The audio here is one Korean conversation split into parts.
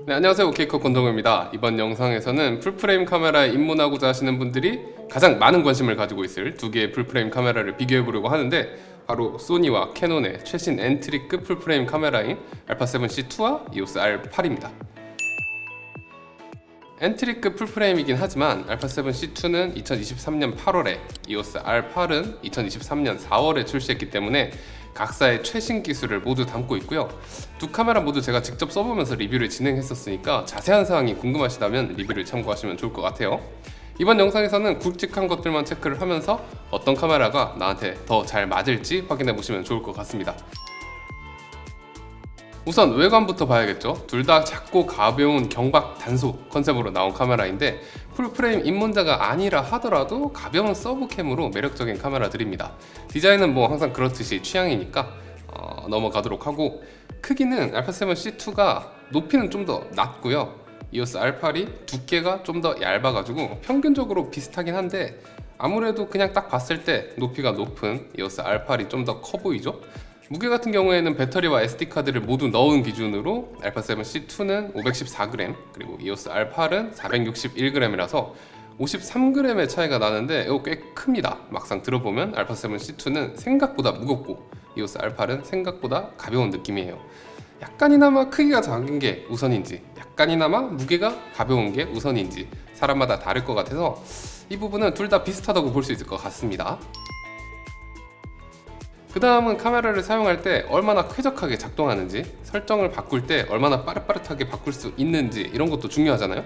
네, 안녕하세요. 오케이컷 권동우입니다. 이번 영상에서는 풀프레임 카메라에 입문하고자 하시는 분들이 가장 많은 관심을 가지고 있을 두 개의 풀프레임 카메라를 비교해 보려고 하는데, 바로 소니와 캐논의 최신 엔트리급 풀프레임 카메라인 α7C2와 EOS R8입니다. 엔트리급 풀프레임이긴 하지만 α7C2는 2023년 8월에, EOS R8은 2023년 4월에 출시했기 때문에 각사의 최신 기술을 모두 담고 있고요. 두 카메라 모두 제가 직접 써보면서 리뷰를 진행했었으니까 자세한 사항이 궁금하시다면 리뷰를 참고하시면 좋을 것 같아요. 이번 영상에서는 굵직한 것들만 체크를 하면서 어떤 카메라가 나한테 더 잘 맞을지 확인해 보시면 좋을 것 같습니다. 우선 외관부터 봐야겠죠. 둘 다 작고 가벼운 경박 단속 컨셉으로 나온 카메라인데, 풀프레임 입문자가 아니라 하더라도 가벼운 서브캠으로 매력적인 카메라들입니다. 디자인은 뭐 항상 그렇듯이 취향이니까 넘어가도록 하고, 크기는 α7C2가 높이는 좀 더 낮고요. EOS R8이 두께가 좀 더 얇아가지고 평균적으로 비슷하긴 한데, 아무래도 그냥 딱 봤을 때 높이가 높은 EOS R8이 좀 더 커 보이죠. 무게 같은 경우에는 배터리와 SD카드를 모두 넣은 기준으로 α7C2는 514g, 그리고 EOS R8은 461g이라서 53g의 차이가 나는데 이거 꽤 큽니다. 막상 들어보면 α7C2는 생각보다 무겁고 EOS R8은 생각보다 가벼운 느낌이에요. 약간이나마 크기가 작은 게 우선인지, 약간이나마 무게가 가벼운 게 우선인지 사람마다 다를 것 같아서 이 부분은 둘 다 비슷하다고 볼 수 있을 것 같습니다. 그 다음은 카메라를 사용할 때 얼마나 쾌적하게 작동하는지, 설정을 바꿀 때 얼마나 빠릿빠릿하게 바꿀 수 있는지, 이런 것도 중요하잖아요.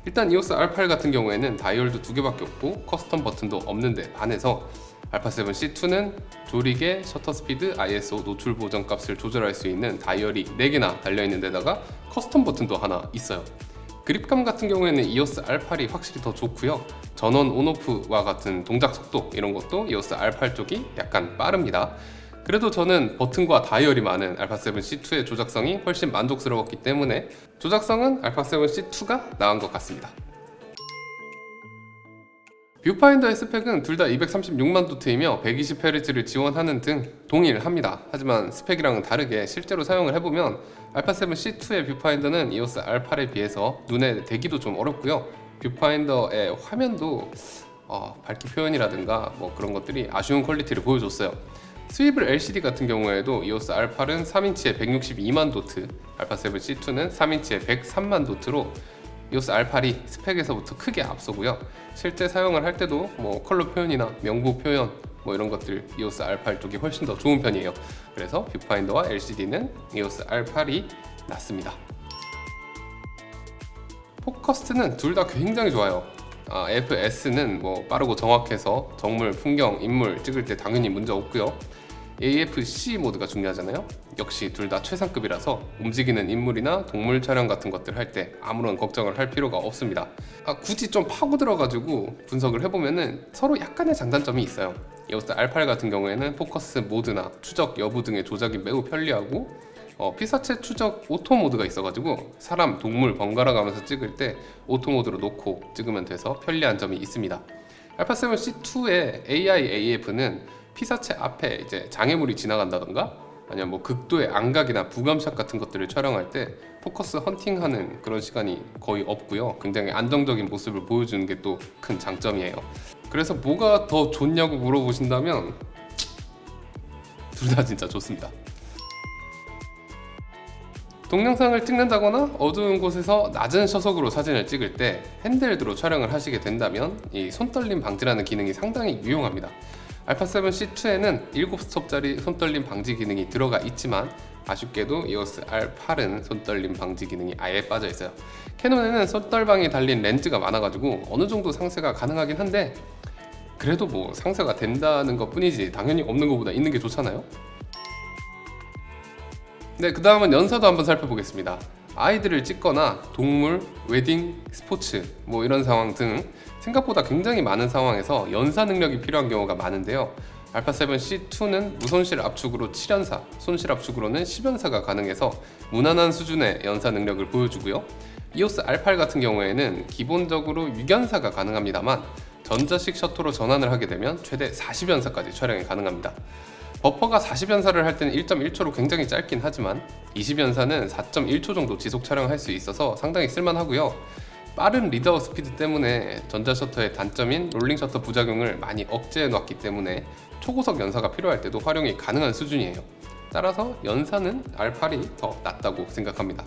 일단 EOS R8 같은 경우에는 다이얼도 2개밖에 없고 커스텀 버튼도 없는데 반해서 α7C2는 조리개, 셔터 스피드, ISO, 노출 보정 값을 조절할 수 있는 다이얼이 4개나 달려있는 데다가 커스텀 버튼도 하나 있어요. 그립감 같은 경우에는 EOS R8이 확실히 더 좋고요. 전원 온오프와 같은 동작 속도, 이런 것도 EOS R8 쪽이 약간 빠릅니다. 그래도 저는 버튼과 다이얼이 많은 α7C2의 조작성이 훨씬 만족스러웠기 때문에 조작성은 α7C2가 나은 것 같습니다. 뷰파인더의 스펙은 둘 다 236만 도트이며 120Hz를 지원하는 등 동일합니다. 하지만 스펙이랑은 다르게 실제로 사용을 해보면 α7C2의 뷰파인더는 EOS R8에 비해서 눈에 대기도 좀 어렵고요. 뷰파인더의 화면도 밝기 표현이라든가 뭐 그런 것들이 아쉬운 퀄리티를 보여줬어요. 스위블 LCD 같은 경우에도 EOS R8은 3인치에 162만 도트, α7C2는 3인치에 103만 도트로 EOS R8이 스펙에서부터 크게 앞서고요. 실제 사용을 할 때도 뭐 컬러 표현이나 명부 표현 뭐 이런 것들 EOS R8 쪽이 훨씬 더 좋은 편이에요. 그래서 뷰파인더와 LCD는 EOS R8이 낫습니다. 포커스는 둘 다 굉장히 좋아요. AF-S는 뭐 빠르고 정확해서 정물, 풍경, 인물 찍을 때 당연히 문제 없고요. AF-C 모드가 중요하잖아요. 역시 둘 다 최상급이라서 움직이는 인물이나 동물 촬영 같은 것들 할 때 아무런 걱정을 할 필요가 없습니다. 굳이 좀 파고 들어가지고 분석을 해보면은 서로 약간의 장단점이 있어요. EOS R8 같은 경우에는 포커스 모드나 추적 여부 등의 조작이 매우 편리하고, 피사체 추적 오토 모드가 있어가지고 사람, 동물 번갈아 가면서 찍을 때 오토 모드로 놓고 찍으면 돼서 편리한 점이 있습니다. α7C2의 AI AF는 피사체 앞에 이제 장애물이 지나간다던가 아니면 뭐 극도의 안각이나 부감샷 같은 것들을 촬영할 때 포커스 헌팅하는 그런 시간이 거의 없고요. 굉장히 안정적인 모습을 보여주는 게 또 큰 장점이에요. 그래서 뭐가 더 좋냐고 물어보신다면 둘 다 진짜 좋습니다. 동영상을 찍는다거나 어두운 곳에서 낮은 shots으로 사진을 찍을 때 핸드헬드로 촬영을 하시게 된다면 이 손떨림 방지라는 기능이 상당히 유용합니다. α7C2에는 7스톱짜리 손떨림 방지 기능이 들어가 있지만 아쉽게도 EOS R8은 손떨림 방지 기능이 아예 빠져 있어요. 캐논에는 손떨방이 달린 렌즈가 많아가지고 어느 정도 상쇄가 가능하긴 한데, 그래도 뭐 상쇄가 된다는 것 뿐이지 당연히 없는 것보다 있는 게 좋잖아요. 네, 그 다음은 연사도 한번 살펴보겠습니다. 아이들을 찍거나 동물, 웨딩, 스포츠 뭐 이런 상황 등 생각보다 굉장히 많은 상황에서 연사 능력이 필요한 경우가 많은데요. α7C2는 무손실 압축으로 7연사, 손실 압축으로는 10연사가 가능해서 무난한 수준의 연사 능력을 보여주고요. EOS R8 같은 경우에는 기본적으로 6연사가 가능합니다만 전자식 셔터로 전환을 하게 되면 최대 40연사까지 촬영이 가능합니다. 버퍼가 40연사를 할 때는 1.1초로 굉장히 짧긴 하지만 20연사는 4.1초 정도 지속 촬영할 수 있어서 상당히 쓸만하고요. 빠른 리드아웃 스피드 때문에 전자셔터의 단점인 롤링 셔터 부작용을 많이 억제해 놨기 때문에 초고속 연사가 필요할 때도 활용이 가능한 수준이에요. 따라서 연사는 R8이 더 낫다고 생각합니다.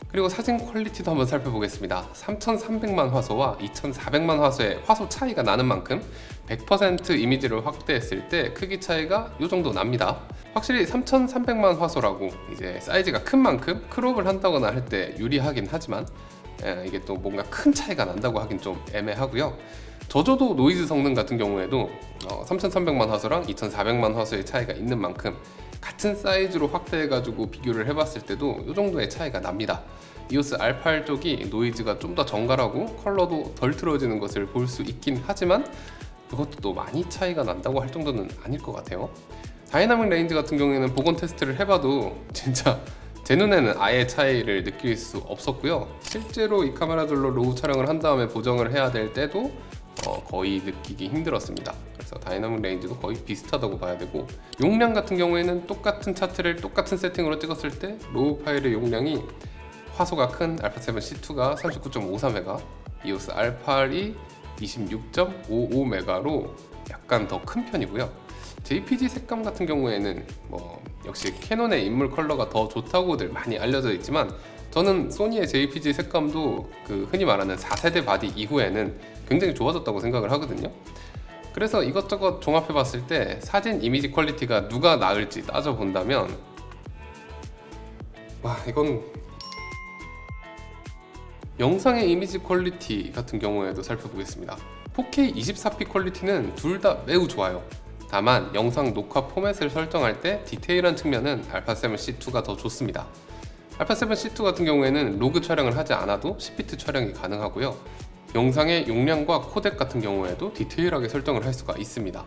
그리고 사진 퀄리티도 한번 살펴보겠습니다. 3300만 화소와 2400만 화소의 화소 차이가 나는 만큼 100% 이미지를 확대했을 때 크기 차이가 이 정도 납니다. 확실히 3300만 화소라고 이제 사이즈가 큰 만큼 크롭을 한다거나 할 때 유리하긴 하지만 이게 또 뭔가 큰 차이가 난다고 하긴 좀 애매하고요. 저조도 노이즈 성능 같은 경우에도 3300만 화소랑 2400만 화소의 차이가 있는 만큼 같은 사이즈로 확대해가지고 비교를 해봤을 때도 이 정도의 차이가 납니다. 이오스 R8 쪽이 노이즈가 좀 더 정갈하고 컬러도 덜 틀어지는 것을 볼 수 있긴 하지만 그것도 또 많이 차이가 난다고 할 정도는 아닐 것 같아요. 다이나믹 레인지 같은 경우에는 복원 테스트를 해봐도 진짜 제 눈에는 아예 차이를 느낄 수 없었고요. 실제로 이 카메라들로 로우 촬영을 한 다음에 보정을 해야 될 때도 거의 느끼기 힘들었습니다. 그래서 다이나믹 레인지도 거의 비슷하다고 봐야 되고, 용량 같은 경우에는 똑같은 차트를 똑같은 세팅으로 찍었을 때 로우 파일의 용량이 화소가 큰 α7C2가 39.53메가, 이오스 R8이 26.55메가로 약간 더 큰 편이고요. JPG 색감 같은 경우에는 역시 캐논의 인물 컬러가 더 좋다고들 많이 알려져 있지만 저는 소니의 JPG 색감도 그 흔히 말하는 4세대 바디 이후에는 굉장히 좋아졌다고 생각을 하거든요. 그래서 이것저것 종합해 봤을 때 사진 이미지 퀄리티가 누가 나을지 따져본다면 이건 영상의 이미지 퀄리티 같은 경우에도 살펴보겠습니다. 4K 24p 퀄리티는 둘 다 매우 좋아요. 다만 영상 녹화 포맷을 설정할 때 디테일한 측면은 α7C2가 더 좋습니다. α7C2 같은 경우에는 로그 촬영을 하지 않아도 10비트 촬영이 가능하고요. 영상의 용량과 코덱 같은 경우에도 디테일하게 설정을 할 수가 있습니다.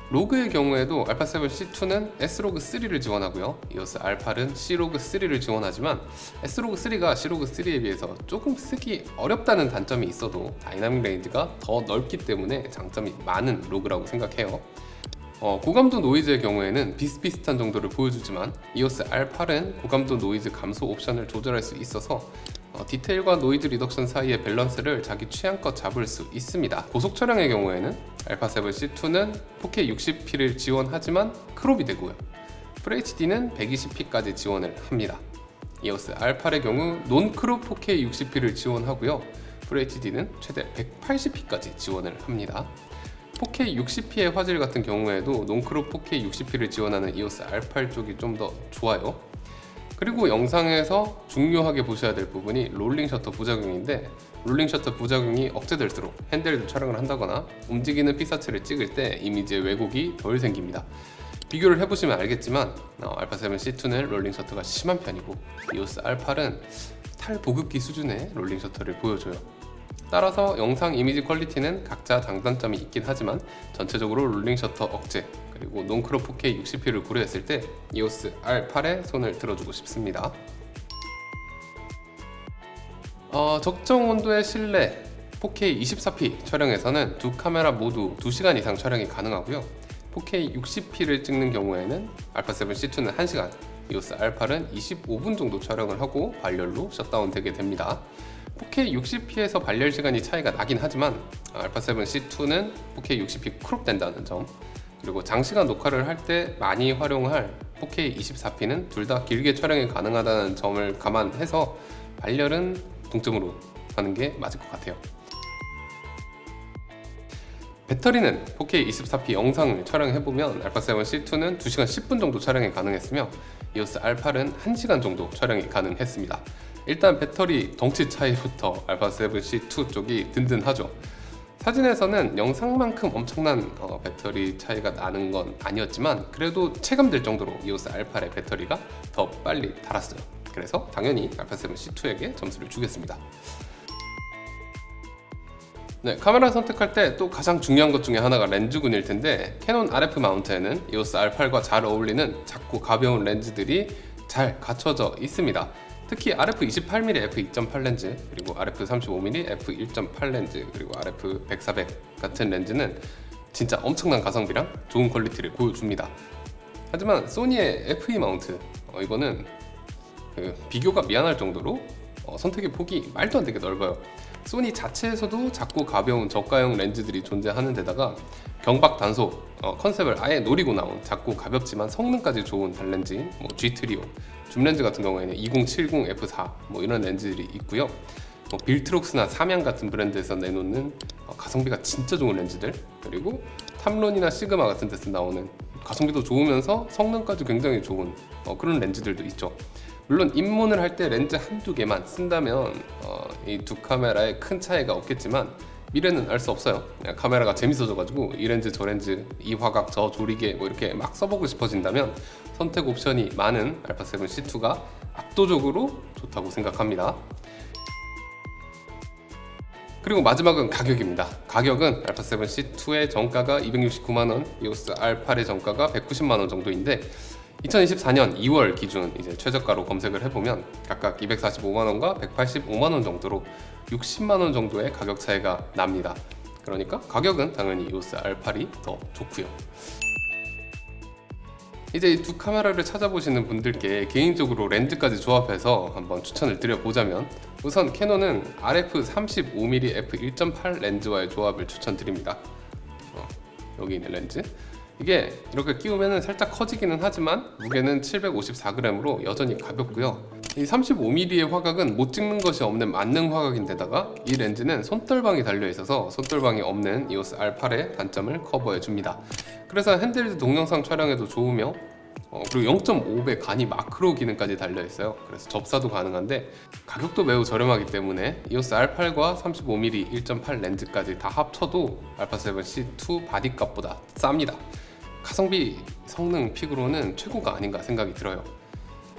로그의 경우에도 α7C2는 S로그3를 지원하고요. 이오스 R8은 C로그3를 지원하지만 S로그3가 C로그3에 비해서 조금 쓰기 어렵다는 단점이 있어도 다이나믹 레인지가 더 넓기 때문에 장점이 많은 로그라고 생각해요. 고감도 노이즈의 경우에는 비슷비슷한 정도를 보여주지만 이오스 R8은 고감도 노이즈 감소 옵션을 조절할 수 있어서 디테일과 노이즈 리덕션 사이의 밸런스를 자기 취향껏 잡을 수 있습니다. 고속 촬영의 경우에는 α7C2는 4K 60p를 지원하지만 크롭이 되고요. FHD는 120p까지 지원을 합니다. 이오스 R8의 경우 논크롭 4K 60p를 지원하고요. FHD는 최대 180p까지 지원을 합니다. 4K 60p의 화질 같은 경우에도 논크롭 4K 60p를 지원하는 이오스 R8 쪽이 좀 더 좋아요. 그리고 영상에서 중요하게 보셔야 될 부분이 롤링 셔터 부작용인데, 롤링 셔터 부작용이 억제될수록 핸드헬드 촬영을 한다거나 움직이는 피사체를 찍을 때 이미지의 왜곡이 덜 생깁니다. 비교를 해보시면 알겠지만 α7C2는 롤링 셔터가 심한 편이고 이오스 R8은 탈보급기 수준의 롤링 셔터를 보여줘요. 따라서 영상 이미지 퀄리티는 각자 장단점이 있긴 하지만 전체적으로 롤링 셔터 억제 그리고 논크롭 4K 60p를 고려했을 때 이오스 R8에 손을 들어주고 싶습니다. 적정 온도의 실내 4K 24p 촬영에서는 두 카메라 모두 2시간 이상 촬영이 가능하고요. 4K 60p를 찍는 경우에는 α7C2는 1시간, 이오스 R8은 25분 정도 촬영을 하고 발열로 셧다운 되게 됩니다. 4K 60p에서 발열 시간이 차이가 나긴 하지만 α7C2는 4K 60p 크롭 된다는 점, 그리고 장시간 녹화를 할 때 많이 활용할 4K 24p는 둘 다 길게 촬영이 가능하다는 점을 감안해서 발열은 동점으로 하는 게 맞을 것 같아요. 배터리는 4K 24p 영상을 촬영해보면 α7C2는 2시간 10분 정도 촬영이 가능했으며 이오스 R8은 1시간 정도 촬영이 가능했습니다. 일단 배터리 덩치 차이부터 α7C2 쪽이 든든하죠. 사진에서는 영상만큼 엄청난 배터리 차이가 나는 건 아니었지만 그래도 체감될 정도로 이오스 R8의 배터리가 더 빨리 닳았어요. 그래서 당연히 α7C2에게 점수를 주겠습니다. 네, 카메라 선택할 때 또 가장 중요한 것 중에 하나가 렌즈군일 텐데, 캐논 RF 마운트에는 이오스 R8과 잘 어울리는 작고 가벼운 렌즈들이 잘 갖춰져 있습니다. 특히 RF28mm f2.8 렌즈, 그리고 RF35mm f1.8 렌즈, 그리고 RF10400 같은 렌즈는 진짜 엄청난 가성비랑 좋은 퀄리티를 보여줍니다. 하지만 소니의 FE 마운트 이거는 비교가 미안할 정도로 선택의 폭이 말도 안 되게 넓어요. 소니 자체에서도 작고 가벼운 저가형 렌즈들이 존재하는 데다가 경박 단소 컨셉을 아예 노리고 나온 작고 가볍지만 성능까지 좋은 단렌즈 G 트리오, 줌렌즈 같은 경우에는 2070 f4 이런 렌즈들이 있고요. 빌트록스나 삼양 같은 브랜드에서 내놓는 가성비가 진짜 좋은 렌즈들, 그리고 탐론이나 시그마 같은 데서 나오는 가성비도 좋으면서 성능까지 굉장히 좋은 그런 렌즈들도 있죠. 물론 입문을 할 때 렌즈 한두 개만 쓴다면 이 두 카메라에 큰 차이가 없겠지만 미래는 알 수 없어요. 그냥 카메라가 재밌어져가지고 이 렌즈 저 렌즈 이 화각 저 조리개 이렇게 막 써보고 싶어진다면 선택 옵션이 많은 α7C2가 압도적으로 좋다고 생각합니다. 그리고 마지막은 가격입니다. 가격은 α7C2의 정가가 269만원, EOS R8의 정가가 190만원 정도인데 2024년 2월 기준 이제 최저가로 검색을 해보면 각각 245만원과 185만원 정도로 60만원 정도의 가격 차이가 납니다. 그러니까 가격은 당연히 EOS R8이 더 좋고요. 이제 이 두 카메라를 찾아보시는 분들께 개인적으로 렌즈까지 조합해서 한번 추천을 드려보자면, 우선 캐논은 RF 35mm f1.8 렌즈와의 조합을 추천드립니다. 여기 있는 렌즈, 이게 이렇게 끼우면 살짝 커지기는 하지만 무게는 754g으로 여전히 가볍고요. 이 35mm의 화각은 못 찍는 것이 없는 만능 화각인데다가 이 렌즈는 손떨방이 달려있어서 손떨방이 없는 EOS R8의 단점을 커버해 줍니다. 그래서 핸들드 동영상 촬영에도 좋으며 그리고 0.5배 간이 마크로 기능까지 달려있어요. 그래서 접사도 가능한데 가격도 매우 저렴하기 때문에 EOS R8과 35mm 1.8 렌즈까지 다 합쳐도 α7C2 바디값보다 쌉니다. 가성비, 성능 픽으로는 최고가 아닌가 생각이 들어요.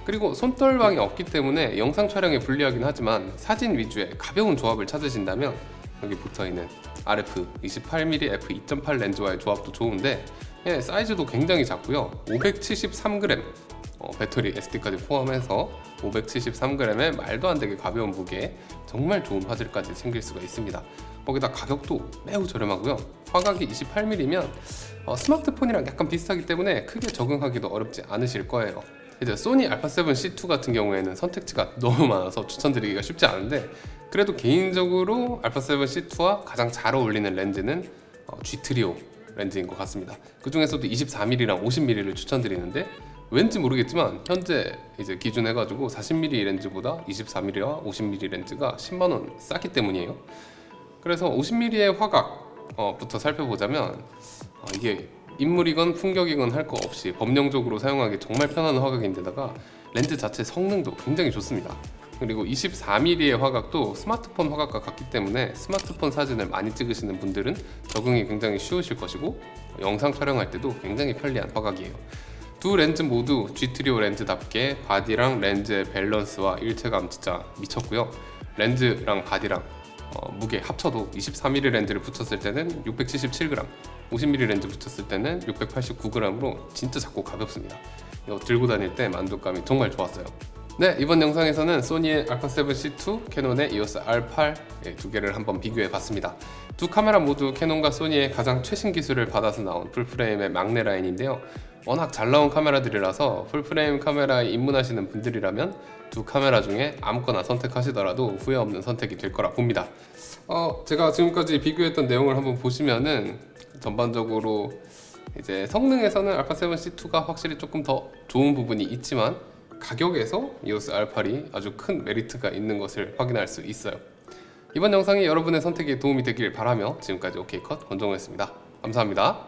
그리고 손떨방이 없기 때문에 영상 촬영에 불리하긴 하지만 사진 위주의 가벼운 조합을 찾으신다면 여기 붙어있는 RF 28mm f2.8 렌즈와의 조합도 좋은데 사이즈도 굉장히 작고요. 573g 배터리 SD까지 포함해서 573g의 말도 안 되게 가벼운 무게에 정말 좋은 화질까지 챙길 수가 있습니다. 거기다 가격도 매우 저렴하고요. 화각이 28mm면 스마트폰이랑 약간 비슷하기 때문에 크게 적응하기도 어렵지 않으실 거예요. 이제 소니 α7C2 같은 경우에는 선택지가 너무 많아서 추천드리기가 쉽지 않은데, 그래도 개인적으로 α7C2와 가장 잘 어울리는 렌즈는 G 트리오 렌즈인 것 같습니다. 그 중에서도 24mm랑 50mm를 추천드리는데, 왠지 모르겠지만 현재 이제 기준해가지고 40mm 렌즈보다 24mm와 50mm 렌즈가 10만원 싸기 때문이에요. 그래서 50mm의 화각부터 살펴보자면 이게 인물이건 풍격이건 할 거 없이 범용적으로 사용하기 정말 편한 화각인데다가 렌즈 자체 성능도 굉장히 좋습니다. 그리고 24mm의 화각도 스마트폰 화각과 같기 때문에 스마트폰 사진을 많이 찍으시는 분들은 적응이 굉장히 쉬우실 것이고 영상 촬영할 때도 굉장히 편리한 화각이에요. 두 렌즈 모두 G 트리오 렌즈답게 바디랑 렌즈의 밸런스와 일체감 진짜 미쳤고요. 렌즈랑 바디랑 무게 합쳐도 23mm 렌즈를 붙였을 때는 677g, 50mm 렌즈 붙였을 때는 689g으로 진짜 작고 가볍습니다. 이거 들고 다닐 때 만족감이 정말 좋았어요. 네, 이번 영상에서는 소니의 α7C2, 캐논의 EOS R8 두 개를 한번 비교해 봤습니다. 두 카메라 모두 캐논과 소니의 가장 최신 기술을 받아서 나온 풀프레임의 막내 라인인데요. 워낙 잘 나온 카메라들이라서 풀프레임 카메라에 입문하시는 분들이라면 두 카메라 중에 아무거나 선택하시더라도 후회 없는 선택이 될 거라 봅니다. 제가 지금까지 비교했던 내용을 한번 보시면은 전반적으로 이제 성능에서는 α7C2가 확실히 조금 더 좋은 부분이 있지만 가격에서 EOS R8이 아주 큰 메리트가 있는 것을 확인할 수 있어요. 이번 영상이 여러분의 선택에 도움이 되길 바라며 지금까지 OK컷 권정우였습니다. 감사합니다.